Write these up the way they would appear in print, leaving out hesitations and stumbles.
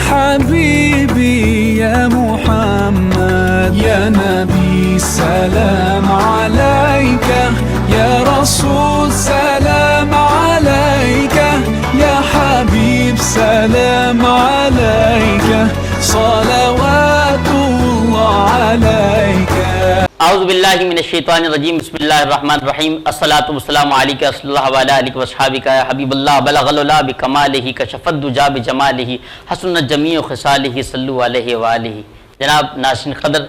حبيبي يا محمد يا نبي سلام عليك يا رسول سلام عليك يا حبيب سلام عليك صلوات الله عليك اعوذ باللہ من الشیطان الرجیم بسم اللہ الرحمن الرحیم الصلاۃ والسلام علیک صلی اللہ علیہ وصحابک یا حبیب اللہ بلغ العلا بکمالہ کشف الدجا بجمالہ حسنت جمیع خصالہ صلوا علیہ وآلہ۔ جناب ناظرین قدر،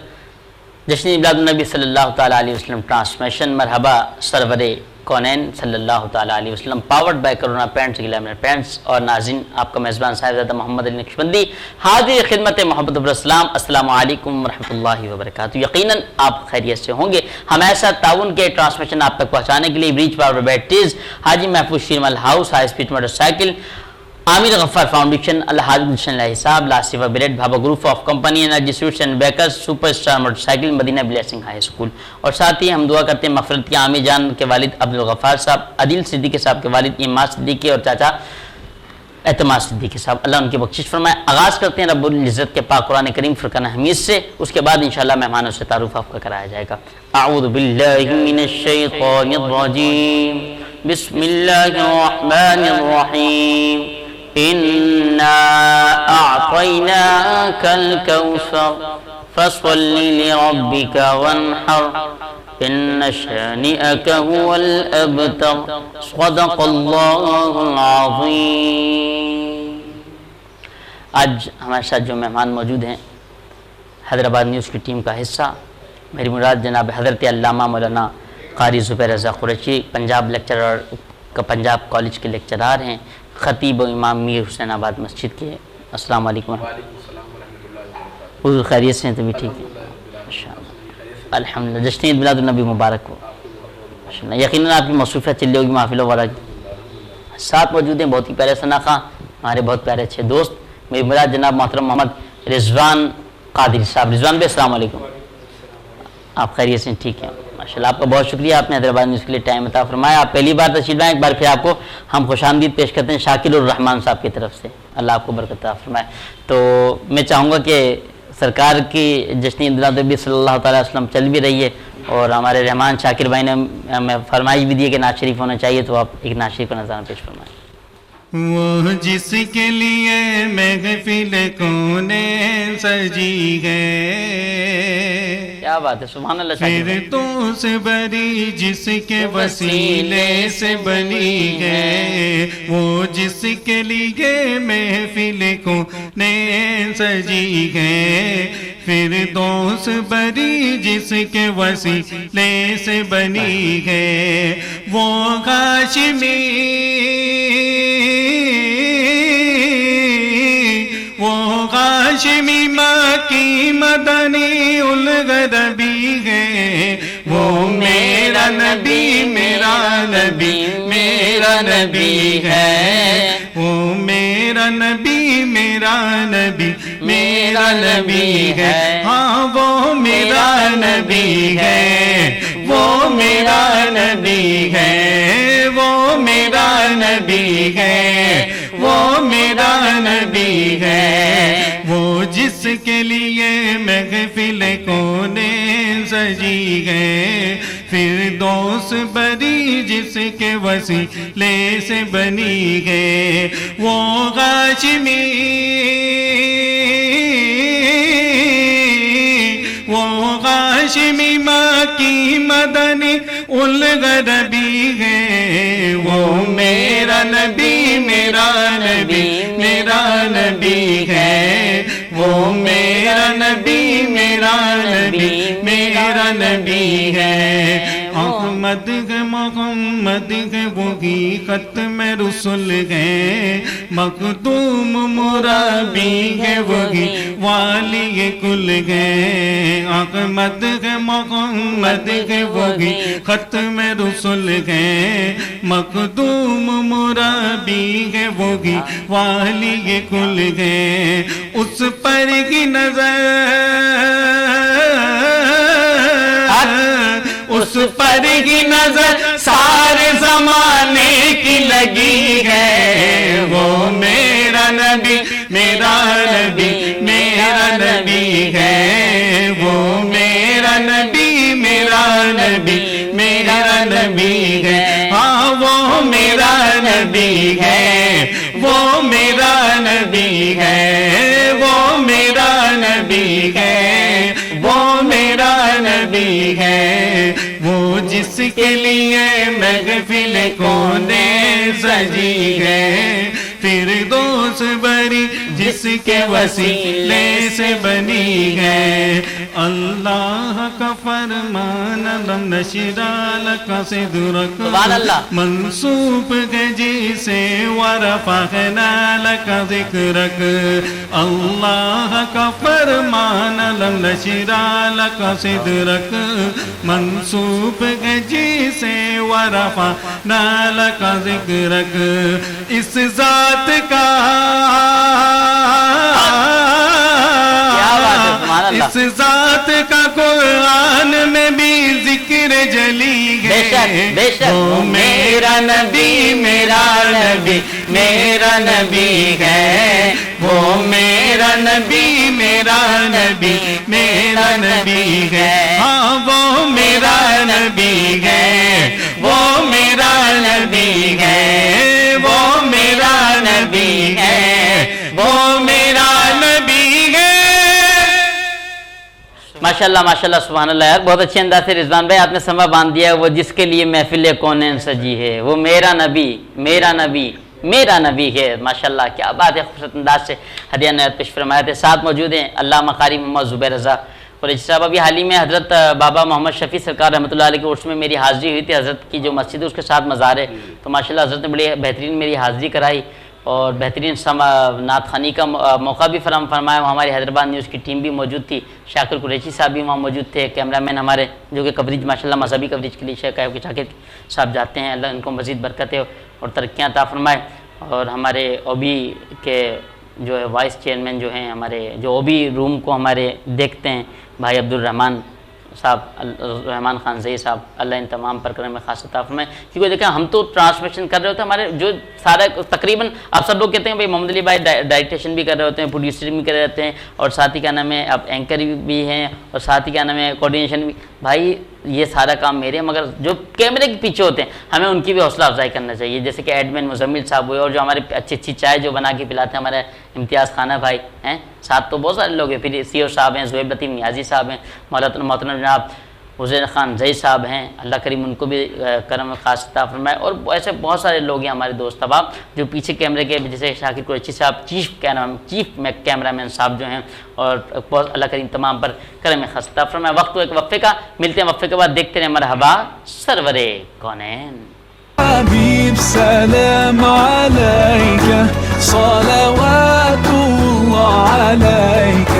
جشن میلاد النبی صلی اللہ تعالیٰ علیہ وسلم ٹرانسمیشن مرحبا سرور کونین صلی اللہ تعالیٰ علیہ وسلم، powered by Corona Paints Glamour Paints, اور ناظرین آپ کا میزبان صاحبزادہ محمد علی نقشبندی حاضر خدمت محبت السلام، السلام علیکم ورحمۃ اللہ وبرکاتہ۔ یقیناً آپ خیریت سے ہوں گے۔ ہم ایسا تعاون کے ٹرانسمیشن آپ تک پہنچانے کے لیے reach power batteries, Haji Mahfooz Sheermal house, high speed motorcycle, Aamir Ghaffar foundation, Alhaj Gulshan علیہ صاحب، لاسیفہ bread, Bhabha group of company, energy sweets and bakers, super star motorcycle, Madina blessing high school, اور ساتھ ہی ہم دعا کرتے ہیں مغفرت کی عامر جان کے والد عبدالغفار صاحب، عدیل صدیقی صاحب کے والد ایمان صدیقی اور چاچا اعتماد صدیقی صاحب، اللہ ان کی بخشش فرمائے۔ آغاز کرتے ہیں رب العزت کے پاک قرآن کریم فرقان حمید سے، اس کے بعد انشاءاللہ مہمانوں سے تعارف آپ کا کرایا جائے گا۔ اعوذ باللہ من الشیطان الرجیم، بسم اللہ الرحمن الرحیم، إنا أعطيناك الكوثر فصل لربك وانحر إن شانئك هو الأبتر صدق الله العظيم۔ آج ہمارے ساتھ جو مہمان موجود ہیں حیدرآباد نیوز کی ٹیم کا حصہ، میری مراد جناب حضرت علامہ مولانا قاری زبیر رضا قریشی، پنجاب لیکچرر کا پنجاب کالج کے لیکچرار ہیں، خطیب و امام میر حسین آباد مسجد کے۔ السلام علیکم حضور خیریت سے ہیں؟ تو بھی ٹھیک ہے الحمدللہ۔ جشن عید میلاد النبی مبارک ہو۔ یقیناً آپ کی مصروفیت چل رہی ہوگی محفلوں والا کی۔ ساتھ موجود ہیں بہت ہی پیارے ثنا خاں، ہمارے بہت پیارے اچھے دوست، میری مراد جناب محترم محمد رضوان قادری صاحب۔ رضوان بھائی السلام علیکم، آپ خیریت سے ٹھیک ہیں؟ ماشاءاللہ، آپ کا بہت شکریہ، آپ نے حیدرآباد نیوز کے لیے ٹائم عطا فرمایا۔ آپ پہلی بار تشریف لائیں، ایک بار پھر آپ کو ہم خوش آمدید پیش کرتے ہیں شاکر الرحمان صاحب کی طرف سے، اللہ آپ کو برکت عطا فرمائے۔ تو میں چاہوں گا کہ سرکار کی جشن میلاد النبی صلی اللہ تعالیٰ علیہ وسلم چل بھی رہی ہے، اور ہمارے رحمان شاکر بھائی نے ہمیں فرمائش بھی دی ہے کہ نعت شریف ہونا چاہیے، تو آپ ایک نعت شریف کا نظارہ پیش فرمائیں۔ وہ جس کے لیے محفل کونین سجی ہے، کیا بات ہے، سبحان اللہ۔ پھر تو سے بری جس کے وسیلے سے بنی ہے، وہ جس کے لیے محفل کونین سجی ہے، پھر دوست بری جس کے وسیلے سے بنی ہے، وہ ہاشمی ہاشمی مکی مدنی الغربی ہے، وہ میرا نبی میرا نبی میرا نبی ہے، وہ میرا نبی میرا نبی میرا نبی ہے، ہاں وہ میرا نبی ہے، وہ میرا نبی ہے، وہ میرا نبی ہے، وہ میرا نبی ہے، وہ جس کے لیے محفل کونین سجی ہے، پھر دوست بری جس کے وسیلے سے بنی ہے، وہ ہاشمی وہ ہاشمی مکی مدنی الغربی ہے، وہ میرا نبی میرا نبی میرا نبی ہے، وہ میرا نبی میرا نبی میرا نبی ہے، احمد ہے محمد ہے وہی ختم رسول ہے، مخدوم مرابی ہے وہی والی کل ہے، احمد ہے محمد ہے وہی ختم رسول ہے، مخدوم مرابی ہے وہی والی کل ہے، اس پر کی نظر اس پر ہی نظر سارے زمانے کی لگی ہے، وہ میرا نبی میرا نبی میرا نبی ہے، وہ میرا نبی میرا نبی میرا نبی ہے، ہاں وہ میرا نبی ہے، وہ میرا نبی ہے، وہ میرا نبی ہے، وہ میرا نبی ہے، وہ جس کے لیے محفل کونے سجی ہے، فردوس بری جس کے وسیلے سے بنی ہے، اللہ کا فرمان لم نشرح لک صدرک سبحان اللہ، منصوب ہے جسے ورفعنا لک ذکرک، اللہ کا فرمان لم نشرح لک صدرک منصوب ہے جسے ورفعنا لک ذکرک، اس ذات کا اس ذات کا قرآن میں بھی ذکر جلی ہے، وہ میرا نبی میرا نبی میرا نبی ہے، وہ میرا نبی میرا نبی میرا نبی ہے، ہاں وہ میرا نبی ہے، وہ میرا نبی ہے، وہ میرا نبی ہے، وہ میرا نبی ہے۔ ماشاءاللہ ماشاءاللہ سبحان اللہ یار، بہت اچھے انداز سے رضوان بھائی آپ نے سما باندھ دیا، وہ جس کے لیے محفل کونین سجی ہے، وہ میرا نبی میرا نبی میرا نبی ہے۔ ماشاءاللہ کیا بات ہے، خوبصورت انداز سے ہدیہ نعت پیش فرمایا تھے۔ ساتھ موجود ہیں علامہ قاری محمد زبیر رضا قریشی صاحب۔ ابھی حال ہی میں حضرت بابا محمد شفیع سرکار رحمۃ اللہ علیہ کے عرس میں میری حاضری ہوئی تھی، حضرت کی جو مسجد ہے اس کے ساتھ مزار ہے، تو ماشاءاللہ حضرت نے بڑی بہترین میری حاضری کرائی اور بہترین نعت خوانی کا موقع بھی فراہم فرمایا۔ وہ ہماری حیدرآباد نیوز کی ٹیم بھی موجود تھی، شاکر قریشی صاحب بھی وہاں موجود تھے، کیمرہ مین ہمارے جو کہ کوریج ماشاءاللہ مذہبی کوریج کے لیے شیخ شاکر صاحب جاتے ہیں، اللہ ان کو مزید برکتیں اور ترقیاں عطا فرمائے۔ اور ہمارے اوبی کے جو ہے وائس چیئرمین جو ہیں ہمارے، جو اوبی روم کو ہمارے دیکھتے ہیں، بھائی عبدالرحمن صاحب، رحمان خان زئی صاحب، اللہ ان تمام پر کرم خاص عطا فرمائے۔ کیونکہ دیکھیں ہم تو ٹرانسمیشن کر رہے ہوتے ہیں، ہمارے جو سارا تقریباً آپ سب لوگ کہتے ہیں بھائی محمد علی بھائی ڈائریکٹیشن بھی کر رہے ہوتے ہیں، پروڈیوسر بھی کر رہے ہوتے ہیں، اور ساتھ ہی کیا نام ہے آپ اینکر بھی ہیں، اور ساتھ ہی کیا نام ہے کوآرڈینیشن بھی۔ بھائی یہ سارا کام میرے، مگر جو کیمرے کے پیچھے ہوتے ہیں ہمیں ان کی بھی حوصلہ افزائی کرنا چاہیے، جیسے کہ ایڈمن مزمل صاحب ہوئے، اور جو ہمارے اچھی اچھی چائے جو بنا کے پلاتے ہیں ہمارے امتیاز خانہ بھائی ہیں، ساتھ تو بہت سارے لوگ ہیں، پھر سی او صاحب ہیں، زہیب لطیف نیازی صاحب ہیں، محترم جناب حسین خان زئی صاحب ہیں، اللہ کریم ان کو بھی کرم خاص عطا فرمائے۔ اور ایسے بہت سارے لوگ ہیں ہمارے دوست احباب جو پیچھے کیمرے کے، جیسے شاکر قریشی صاحب چیف کیمرہ مین صاحب جو ہیں، اور بہت اللہ کریم تمام پر کرم خاص عطا فرمائے۔ وقت تو ایک وقفے کا، ملتے ہیں وقفے کے بعد، دیکھتے رہیں مرحبا سرور کونین۔ حبيب سلام عليك صلوات الله عليك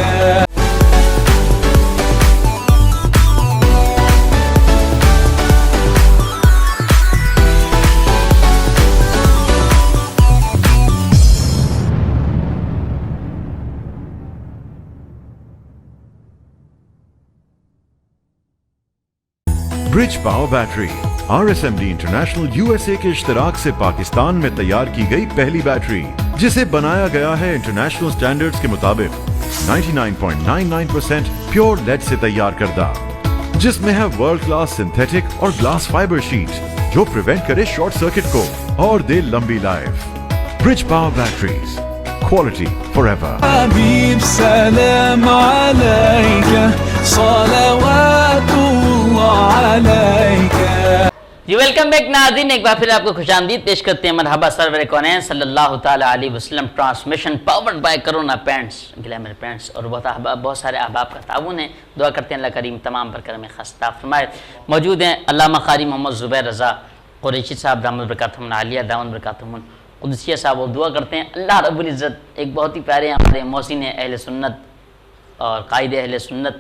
bridge power battery RSMD international USA کے اشتراک سے پاکستان میں تیار کی گئی پہلی بیٹری، جسے بنایا گیا ہے انٹرنیشنل سٹینڈرڈز کے مطابق 99.99% پیور لیڈ سے تیار کردہ، جس میں ہے ورلڈ کلاس سنتھیٹک اور گلاس فائبر شیٹ جو پریونٹ کرے شارٹ سرکٹ کو اور دے لمبی life. Bridge power batteries, quality for ever. حبيب سلام عليك صلوات الله عليك۔ جی ویلکم بیک ناظرین، ایک بار پھر آپ کو خوش آمدید پیش کرتے ہیں مرحبا سرور کونین صلی اللہ تعالیٰ علیہ وسلم، transmission powered by Corona Paints, Glamour Paints, اور بہت سارے احباب کا تعاون ہے۔ دعا کرتے ہیں اللہ کریم تمام پر کرم خاص عطا فرمائے۔ موجود ہیں علامہ قاری محمد زبیر رضا قریشی صاحب دامت برکاتہم العالیہ، دامت برکاتہم القدسیہ صاحب، اور دعا کرتے ہیں اللہ رب العزت ایک بہت ہی پیارے ہمارے محسن اہل سنت اور قائد اہل سنت،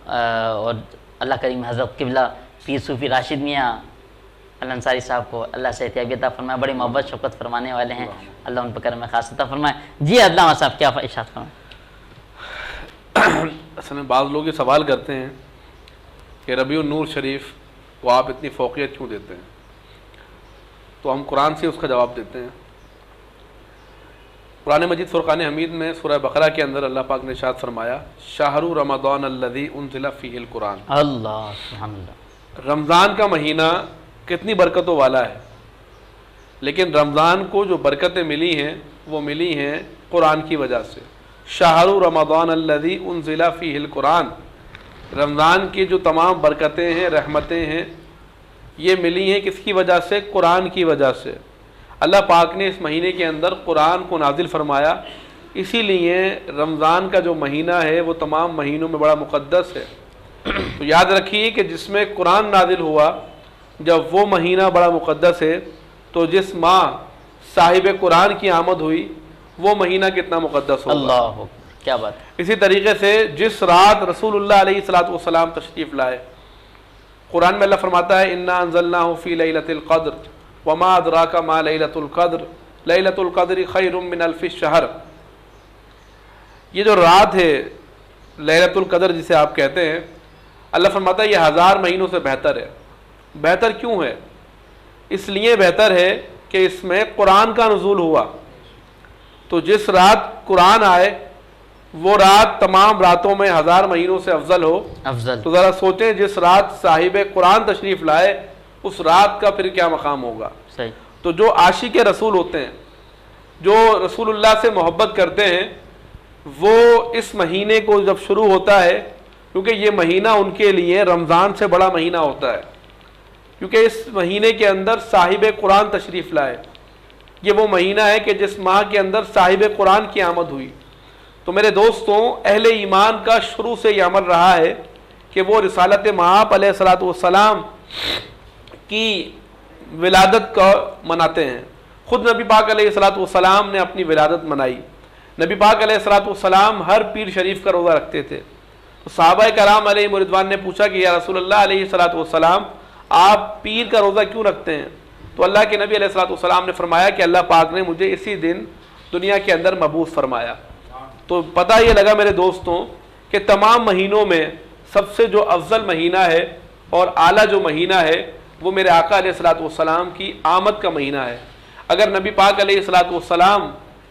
اور اللہ کریم حضرت قبلہ پیر صوفی راشد میاں الانصاری صاحب کو اللہ سے احتیاطی عطا فرمائے، بڑی محبت شفقت فرمانے والے ہیں، اللہ ان پر کرم خاص عطا فرمائے۔ جی علامہ صاحب کیا ارشاد فرمائیں؟ اصل میں بعض لوگ یہ سوال کرتے ہیں کہ ربیع النور شریف کو آپ اتنی فوقیت کیوں دیتے ہیں؟ تو ہم قرآن سے اس کا جواب دیتے ہیں قرآن مجید فرقان حمید میں سورہ بقرہ کے اندر اللہ پاک نے ارشاد فرمایا شہر رمضان الذی انزل فیہ القرآن، اللہ سبحان اللہ، رمضان کا مہینہ کتنی برکتوں والا ہے، لیکن رمضان کو جو برکتیں ملی ہیں وہ ملی ہیں قرآن کی وجہ سے۔ شہر رمضان الذی انزل فیہ القرآن، رمضان کی جو تمام برکتیں ہیں، رحمتیں ہیں، یہ ملی ہیں کس کی وجہ سے؟ قرآن کی وجہ سے۔ اللہ پاک نے اس مہینے کے اندر قرآن کو نازل فرمایا، اسی لیے رمضان کا جو مہینہ ہے وہ تمام مہینوں میں بڑا مقدس ہے۔ تو یاد رکھیے کہ جس میں قرآن نازل ہوا، جب وہ مہینہ بڑا مقدس ہے تو جس ماہ صاحب قرآن کی آمد ہوئی وہ مہینہ کتنا مقدس ہوگا۔ اللہ کیا بات ہے۔ اسی طریقے سے جس رات رسول اللہ علیہ الصلوۃ تشریف لائے، قرآن میں اللہ فرماتا ہے انا انزلناہ فی لیلۃ القدر وما ادراک ما لیلۃ القدر لیلۃ القدر خیر من الف الشہر۔ یہ جو رات ہے لیلۃ القدر جسے آپ کہتے ہیں، اللہ فرماتا ہے یہ 1000 مہینوں سے بہتر ہے۔ بہتر کیوں ہے؟ اس لیے بہتر ہے کہ اس میں قرآن کا نزول ہوا، تو جس رات قرآن آئے وہ رات تمام راتوں میں 1000 مہینوں سے افضل ہو۔ افضل تو ذرا سوچیں جس رات صاحب قرآن تشریف لائے اس رات کا پھر کیا مقام ہوگا۔ صحیح۔ تو جو عاشق رسول ہوتے ہیں، جو رسول اللہ سے محبت کرتے ہیں، وہ اس مہینے کو جب شروع ہوتا ہے، کیونکہ یہ مہینہ ان کے لیے رمضان سے بڑا مہینہ ہوتا ہے، کیونکہ اس مہینے کے اندر صاحب قرآن تشریف لائے، یہ وہ مہینہ ہے کہ جس ماہ کے اندر صاحب قرآن کی آمد ہوئی۔ تو میرے دوستوں، اہل ایمان کا شروع سے یہ عمل رہا ہے کہ وہ رسالت مآب علیہ الصلوۃ والسلام کی ولادت کا مناتے ہیں۔ خود نبی پاک علیہ الصلوۃ والسلام نے اپنی ولادت منائی۔ نبی پاک علیہ الصلوۃ والسلام ہر پیر شریف کا روزہ رکھتے تھے۔ تو صحابہ کرام علیہ رضوان نے پوچھا کہ یا رسول اللہ علیہ الصلوۃ والسلام، آپ پیر کا روزہ کیوں رکھتے ہیں؟ تو اللہ کے نبی علیہ الصلوۃ والسلام نے فرمایا کہ اللہ پاک نے مجھے اسی دن دنیا کے اندر مبعوث فرمایا۔ تو پتہ یہ لگا میرے دوستوں کہ تمام مہینوں میں سب سے جو افضل مہینہ ہے اور اعلیٰ جو مہینہ ہے وہ میرے آقا علیہ الصلوۃ والسلام کی آمد کا مہینہ ہے۔ اگر نبی پاک علیہ الصلوۃ والسلام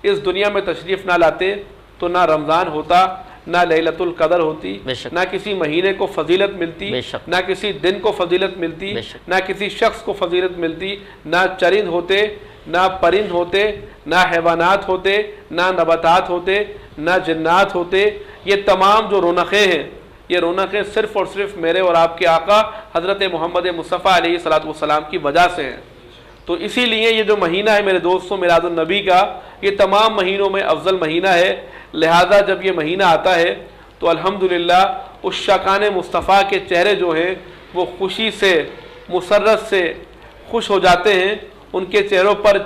اس دنیا میں تشریف نہ لاتے تو نہ رمضان ہوتا، نہ لیلۃ القدر ہوتی، نہ کسی مہینے کو فضیلت ملتی، نہ کسی دن کو فضیلت ملتی، نہ کسی شخص کو فضیلت ملتی، نہ چرند ہوتے، نہ پرند ہوتے، نہ حیوانات ہوتے، نہ نباتات ہوتے، نہ جنات ہوتے۔ یہ تمام جو رونقیں ہیں، یہ رونقیں صرف اور صرف میرے اور آپ کے آقا حضرت محمد مصطفیٰ علیہ الصلوۃ والسلام کی وجہ سے ہیں۔ تو اسی لیے یہ جو مہینہ ہے میرے دوستوں میلاد النبی کا، یہ تمام مہینوں میں افضل مہینہ ہے۔ لہذا جب یہ مہینہ آتا ہے تو الحمدللہ اس شاقان مصطفیٰ کے چہرے جو ہیں وہ خوشی سے، مسرت سے خوش ہو جاتے ہیں، ان کے چہروں پر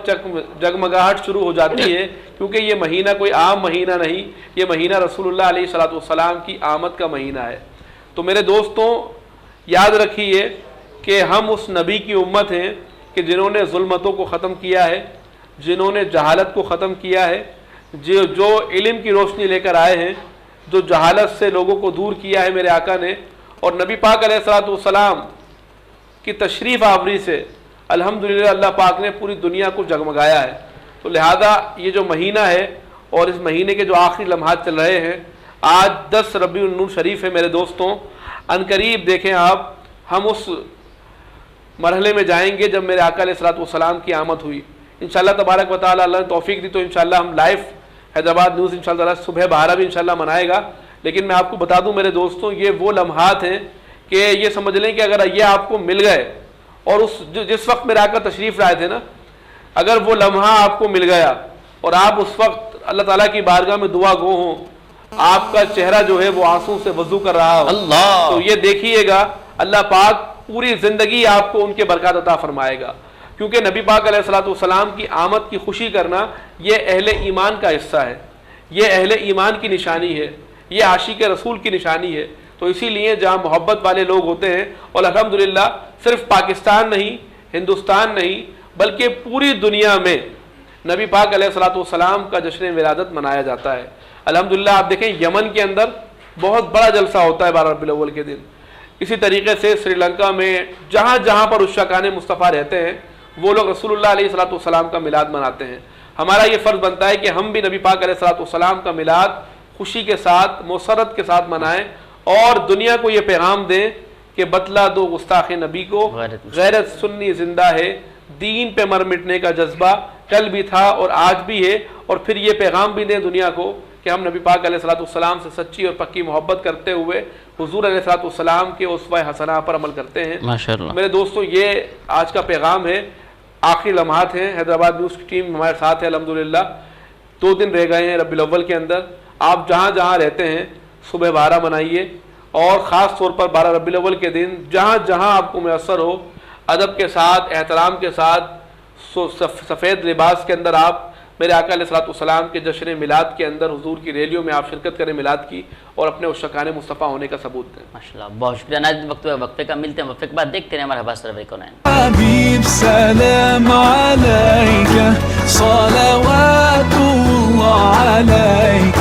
جگمگاہٹ شروع ہو جاتی ہے، کیونکہ یہ مہینہ کوئی عام مہینہ نہیں، یہ مہینہ رسول اللہ علیہ الصلوۃ والسلام کی آمد کا مہینہ ہے۔ تو میرے دوستوں یاد رکھیے کہ ہم اس نبی کی امت ہیں کہ جنہوں نے ظلمتوں کو ختم کیا ہے، جنہوں نے جہالت کو ختم کیا ہے، جو علم کی روشنی لے کر آئے ہیں، جو جہالت سے لوگوں کو دور کیا ہے میرے آقا نے، اور نبی پاک علیہ الصلوۃ والسلام کی تشریف آوری سے الحمدللہ اللہ پاک نے پوری دنیا کو جگمگایا ہے۔ تو لہذا یہ جو مہینہ ہے اور اس مہینے کے جو آخری لمحات چل رہے ہیں، آج 10 ربیع النور شریف ہے میرے دوستوں۔ عنقریب دیکھیں آپ، ہم اس مرحلے میں جائیں گے جب میرے آقا علیہ الصلوۃ والسلام کی آمد ہوئی۔ انشاءاللہ تبارک و تعالی اللہ نے توفیق دی تو انشاءاللہ ہم لائیو حیدرآباد نیوز انشاءاللہ صبح 12 بھی انشاءاللہ منائے گا۔ لیکن میں آپ کو بتا دوں میرے دوستوں، یہ وہ لمحات ہیں کہ یہ سمجھ لیں کہ اگر یہ آپ کو مل گئے، اور جس وقت میرے آقا تشریف لائے تھے نا، اگر وہ لمحہ آپ کو مل گیا اور آپ اس وقت اللہ تعالیٰ کی بارگاہ میں دعا گو ہوں، آپ کا چہرہ جو ہے وہ آنسو سے وضو کر رہا ہو، تو یہ دیکھیے گا اللہ پاک پوری زندگی آپ کو ان کے برکات عطا فرمائے گا، کیونکہ نبی پاک علیہ الصلوۃ والسلام کی آمد کی خوشی کرنا یہ اہل ایمان کا حصہ ہے، یہ اہل ایمان کی نشانی ہے، یہ عاشق رسول کی نشانی ہے۔ تو اسی لیے جہاں محبت والے لوگ ہوتے ہیں، اور الحمدللہ صرف پاکستان نہیں، ہندوستان نہیں، بلکہ پوری دنیا میں نبی پاک علیہ الصلوۃ والسلام کا جشن ولادت منایا جاتا ہے۔ الحمدللہ آپ دیکھیں یمن کے اندر بہت بڑا جلسہ ہوتا ہے 12 ربیع الاول کے دن۔ اسی طریقے سے سری لنکا میں جہاں جہاں پر عشاقان مصطفیٰ رہتے ہیں وہ لوگ رسول اللہ علیہ الصلوۃ والسلام کا میلاد مناتے ہیں۔ ہمارا یہ فرض بنتا ہے کہ ہم بھی نبی پاک علیہ الصلوۃ والسلام کا میلاد خوشی کے ساتھ مسرت کے ساتھ منائیں اور دنیا کو یہ پیغام دیں کہ بتلا دو گستاخ نبی کو غیرت سنی زندہ ہے، دین پہ مر مٹنے کا جذبہ کل بھی تھا اور آج بھی ہے، اور پھر یہ پیغام بھی دیں دنیا کو کہ ہم نبی پاک علیہ الصلوۃ والسلام سے سچی اور پکی محبت کرتے ہوئے حضور علیہ الصلوۃ والسلام کے اسوہ حسنہ پر عمل کرتے ہیں۔ ماشاءاللہ میرے دوستو، یہ آج کا پیغام ہے، آخری لمحات ہیں۔ حیدرآباد نیوز کی ٹیم ہمارے ساتھ ہے الحمدللہ، 2 دن رہ گئے ہیں ربیع الاول کے اندر۔ آپ جہاں جہاں رہتے ہیں صبح 12 منائیے، اور خاص طور پر 12 ربیع الاول کے دن جہاں جہاں آپ کو میسر ہو ادب کے ساتھ، احترام کے ساتھ، سفید لباس کے اندر آپ میرے آقا علیہ الصلوۃ والسلام کے جشن میلاد کے اندر حضور کی ریلیوں میں آپ شرکت کریں میلاد کی، اور اپنے عشاقان مصطفیٰ ہونے کا ثبوت دیں۔ ماشاءاللہ، بہت شکریہ ناظرین، وقفے کا ملتے ہیں، وقفے کے بعد دیکھتے ہیں ہمارے حباس سروے کون ہیں۔ حبيب سلام عليك صلوات الله عليك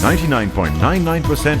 99.99%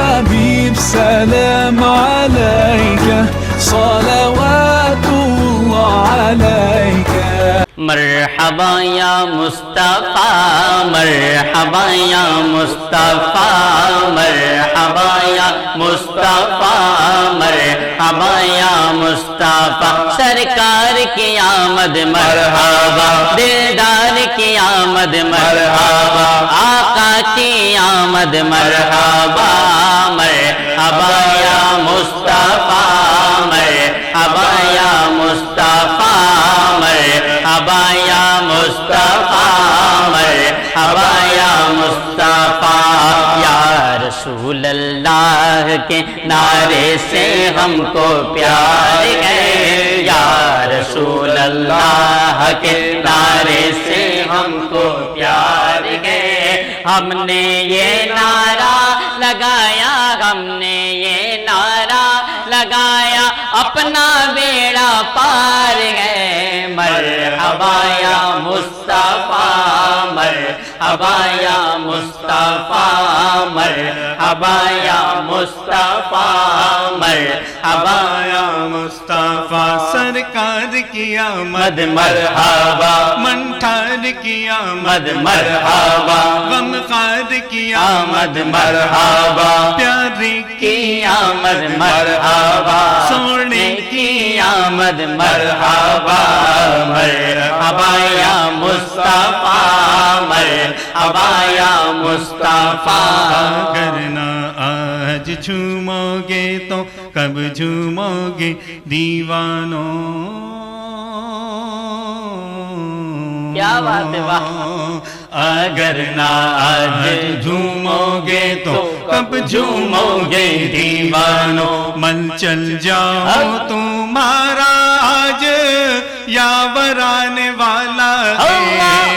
حبيب سلام عليك صلوات الله عليك مرحبا یا مصطفیٰ، مرحبا یا مصطفیٰ، مرحبا یا مصطفیٰ، مرحبا یا مصطفیٰ، سرکار کی آمد مرحبا، دلدار کی آمد مرحبا، آقا کی آمد مرحبا، مرحبا یا مصطفیٰ، مرحبا یا مصطفیٰ، مرحبا یا مصطفیٰ، مرحبا یا مصطفیٰ، یا رسول اللہ کے نعرے سے ہم کو پیار ہے، یا رسول اللہ کے نعرے سے ہم کو پیار ہے، ہم نے یہ نعرہ لگایا، ہم نے یہ نعرہ لگایا، اپنا بیڑا پار ہے، مرحبا یا مصطفیٰ، مرحبا یا مصطفیٰ، مرحبا یا مصطفیٰ، مرحبا یا مصطفیٰ، سرکار کی آمد مرحبا، منٹھار کی آمد مرحبا، غمخار کی آمد مرحبا، پیاری کی آمد مرحبا، سونے کی آمد مرحبا، مرحبا یا مصطفیٰ، مرحبا یا مصطفیٰ۔ اگر نہ آج جھومو گے تو کب جھومو گے دیوانوں، کیا بات ہے، واہ! اگر نہ آج جھومو گے تو کب جھومو گے دیوانوں، من چل جاؤ تمہارا آج یاور آنے والا ہے،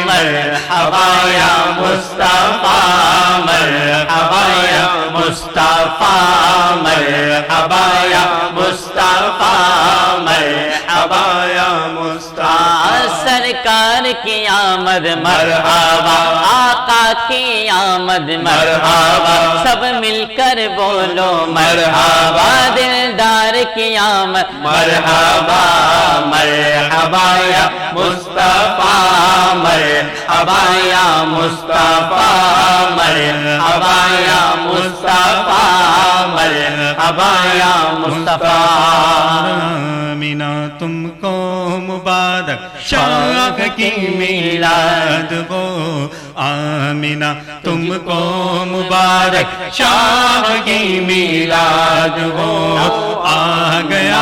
مرحبا یا مصطفیٰ، مرحبا یا مصطفیٰ، مرحبا یا مصطفیٰ، مرحبا یا مصطفیٰ، سرکار کی آمد مرحبا، آقا کی آمد مرحبا، سب مل کر بولو مرحبا، دلدار کی آمد مرحبا، مرحبا یا مصطفیٰ، مرحبا یا مصطفیٰ، مرحبا یا مصطفیٰ، مرحبا یا مصطفیٰ۔ آمینہ تم کو مبارک شاہ کی میلاد ہو، آمینہ تم کو مبارک شاہ کی میلاد ہو، آ گیا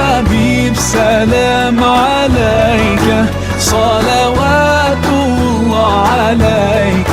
حبيب سلام عليك صلوات الله عليك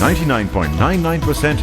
99.99%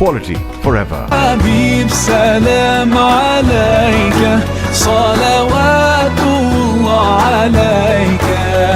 quality forever. حبيب سلام عليك صلوات الله عليك